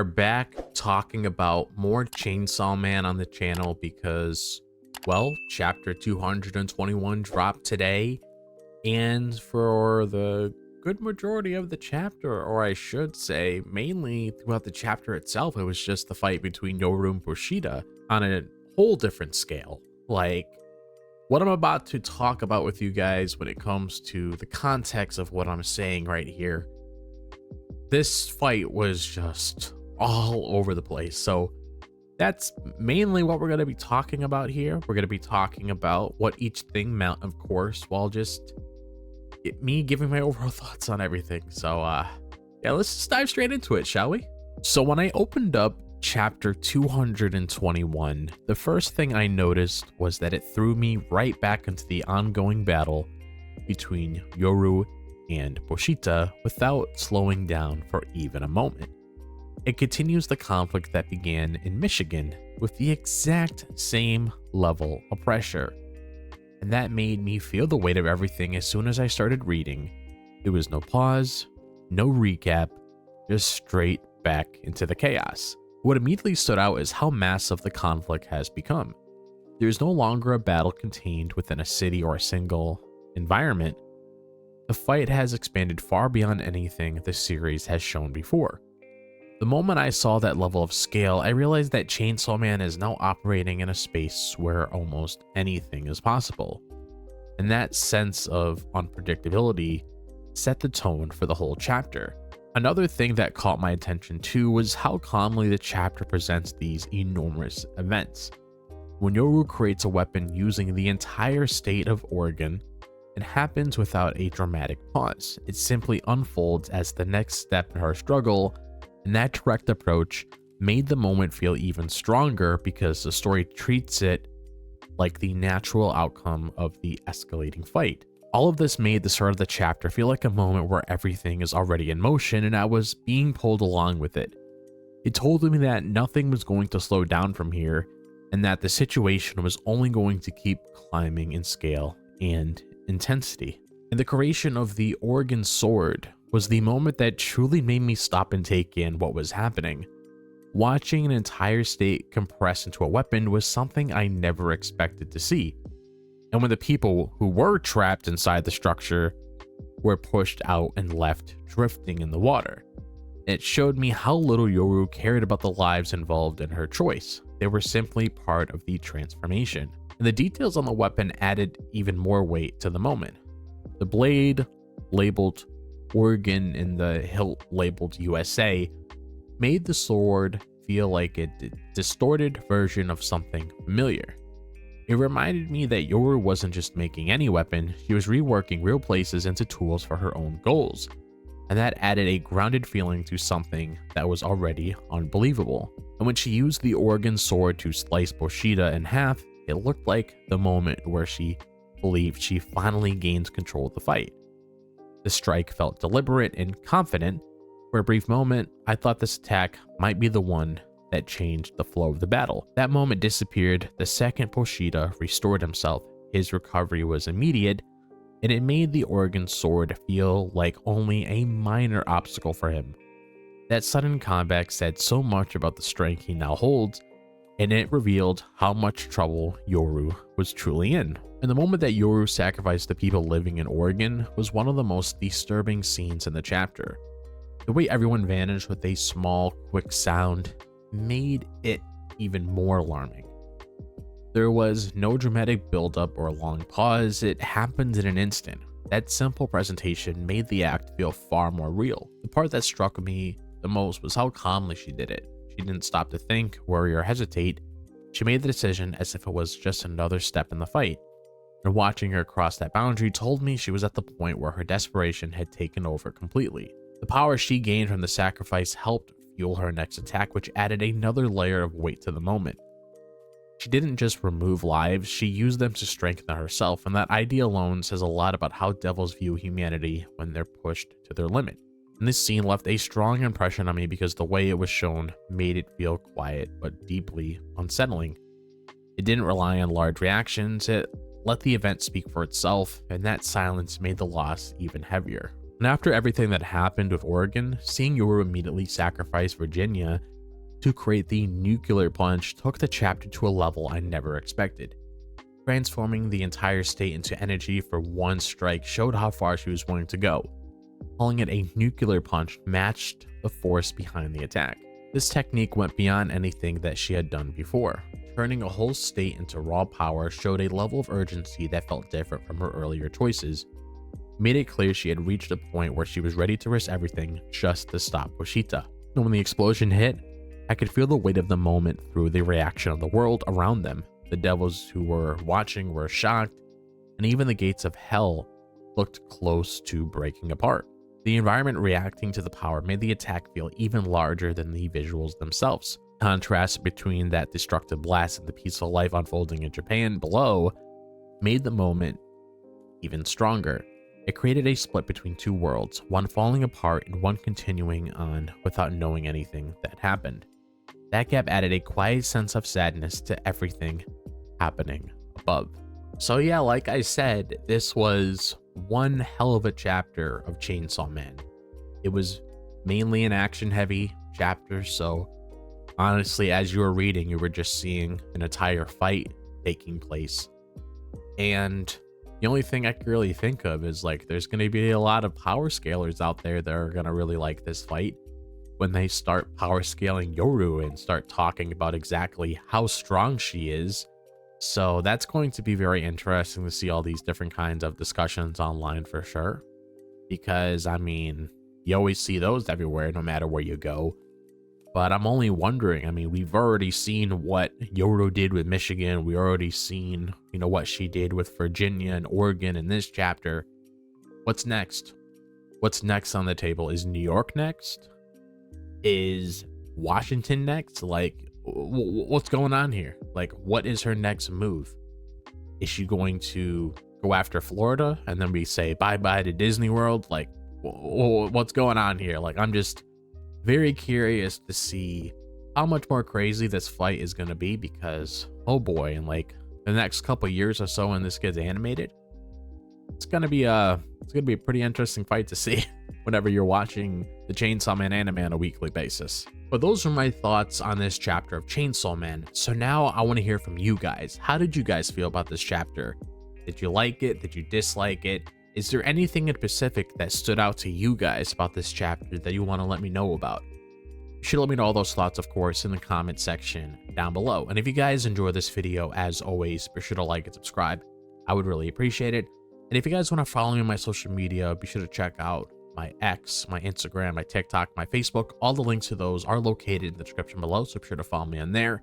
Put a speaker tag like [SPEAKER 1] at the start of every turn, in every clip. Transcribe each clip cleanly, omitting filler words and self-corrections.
[SPEAKER 1] are back talking about more Chainsaw Man on the channel because, well, chapter 221 dropped today, and for the good majority of the chapter, or I should say, mainly throughout the chapter itself, it was just the fight between Yoru and Pochita on a whole different scale. Like, what I'm about to talk about with you guys when it comes to the context of what I'm saying right here, this fight was just all over the place. So that's mainly what we're going to be talking about here. We're going to be talking about what each thing meant, of course, while just me giving my overall thoughts on everything. So yeah, let's just dive straight into it, shall we? So when I opened up chapter 221, the first thing I noticed was that it threw me right back into the ongoing battle between Yoru and Pochita without slowing down for even a moment. It continues the conflict that began in Michigan with the exact same level of pressure, and that made me feel the weight of everything as soon as I started reading. There was no pause, no recap, just straight back into the chaos. What immediately stood out is how massive the conflict has become. There's no longer a battle contained within a city or a single environment. The fight has expanded far beyond anything the series has shown before. The moment I saw that level of scale, I realized that Chainsaw Man is now operating in a space where almost anything is possible. And that sense of unpredictability set the tone for the whole chapter. Another thing that caught my attention too was how calmly the chapter presents these enormous events. When Yoru creates a weapon using the entire state of Oregon, it happens without a dramatic pause. It simply unfolds as the next step in her struggle, and that direct approach made the moment feel even stronger because the story treats it like the natural outcome of the escalating fight. All of this made the start of the chapter feel like a moment where everything is already in motion and I was being pulled along with it. It told me that nothing was going to slow down from here and that the situation was only going to keep climbing in scale and intensity. And the creation of the Oregon sword was the moment that truly made me stop and take in what was happening. Watching an entire state compress into a weapon was something I never expected to see. And when the people who were trapped inside the structure were pushed out and left drifting in the water, it showed me how little Yoru cared about the lives involved in her choice. They were simply part of the transformation. And the details on the weapon added even more weight to the moment. The blade, labeled Oregon and the hilt labeled USA, made the sword feel like a distorted version of something familiar. It reminded me that Yoru wasn't just making any weapon, she was reworking real places into tools for her own goals, and that added a grounded feeling to something that was already unbelievable. And when she used the Oregon sword to slice Pochita in half, it looked like the moment where she believed she finally gained control of the fight. The strike felt deliberate and confident. For a brief moment, I thought this attack might be the one that changed the flow of the battle. That moment disappeared the second Pochita restored himself. His recovery was immediate, and it made the Oregon sword feel like only a minor obstacle for him. That sudden comeback said so much about the strength he now holds, and it revealed how much trouble Yoru was truly in. And the moment that Yoru sacrificed the people living in Oregon was one of the most disturbing scenes in the chapter. The way everyone vanished with a small, quick sound made it even more alarming. There was no dramatic buildup or long pause, it happened in an instant. That simple presentation made the act feel far more real. The part that struck me the most was how calmly she did it. She didn't stop to think, worry, or hesitate. She made the decision as if it was just another step in the fight. And watching her cross that boundary told me she was at the point where her desperation had taken over completely. The power she gained from the sacrifice helped fuel her next attack, which added another layer of weight to the moment. She didn't just remove lives, she used them to strengthen herself, and that idea alone says a lot about how devils view humanity when they're pushed to their limit. And this scene left a strong impression on me because the way it was shown made it feel quiet but deeply unsettling. It didn't rely on large reactions, it let the event speak for itself, and that silence made the loss even heavier. And after everything that happened with Oregon, seeing Yoru immediately sacrifice Virginia to create the nuclear punch took the chapter to a level I never expected. Transforming the entire state into energy for one strike showed how far she was willing to go. Calling it a nuclear punch matched the force behind the attack. This technique went beyond anything that she had done before. Turning a whole state into raw power showed a level of urgency that felt different from her earlier choices. It made it clear she had reached a point where she was ready to risk everything just to stop Pochita. And when the explosion hit, I could feel the weight of the moment through the reaction of the world around them. The devils who were watching were shocked, and even the gates of hell looked close to breaking apart. The environment reacting to the power made the attack feel even larger than the visuals themselves. Contrast between that destructive blast and the peaceful life unfolding in Japan below made the moment even stronger. It created a split between two worlds, one falling apart and one continuing on without knowing anything that happened. That gap added a quiet sense of sadness to everything happening above. So yeah, like I said, this was one hell of a chapter of Chainsaw Man. It was mainly an action-heavy chapter, so honestly, as you were reading, you were just seeing an entire fight taking place. And the only thing I could really think of is like there's going to be a lot of power scalers out there that are going to really like this fight when they start power scaling Yoru and start talking about exactly how strong she is. So that's going to be very interesting to see all these different kinds of discussions online for sure. Because, I mean, you always see those everywhere, no matter where you go. But I'm only wondering, I mean, we've already seen what Yoru did with Michigan. We already seen, what she did with Virginia and Oregon in this chapter. What's next? What's next on the table? Is New York next? Is Washington next? Like, what's going on here? Like, what is her next move? Is she going to go after Florida and then we say bye-bye to Disney World? Like, what's going on here? Like, I'm just very curious to see how much more crazy this fight is going to be, because oh boy, in like the next couple years or so when this gets animated, it's going to be a pretty interesting fight to see whenever you're watching the Chainsaw Man anime on a weekly basis. But those are my thoughts on this chapter of Chainsaw Man. So now I want to hear from you guys. How did you guys feel about this chapter? Did you like it? Did you dislike it? Is there anything in specific that stood out to you guys about this chapter that you want to let me know about? You should let me know all those thoughts, of course, in the comment section down below. And if you guys enjoy this video, as always, be sure to like and subscribe. I would really appreciate it. And if you guys want to follow me on my social media, be sure to check out my X, my Instagram, my TikTok, my Facebook. All the links to those are located in the description below, so be sure to follow me on there.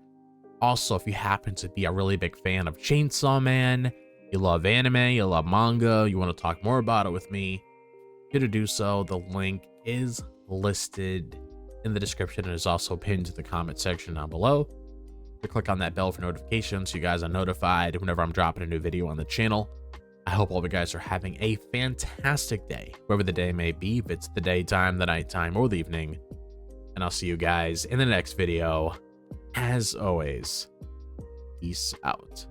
[SPEAKER 1] Also, if you happen to be a really big fan of Chainsaw Man, you love anime, you love manga, you want to talk more about it with me, be sure to do so. The link is listed in the description and is also pinned to the comment section down below. Click on that bell for notifications so you guys are notified whenever I'm dropping a new video on the channel. I hope all the guys are having a fantastic day, wherever the day may be, if it's the daytime, the nighttime, or the evening. And I'll see you guys in the next video. As always, peace out.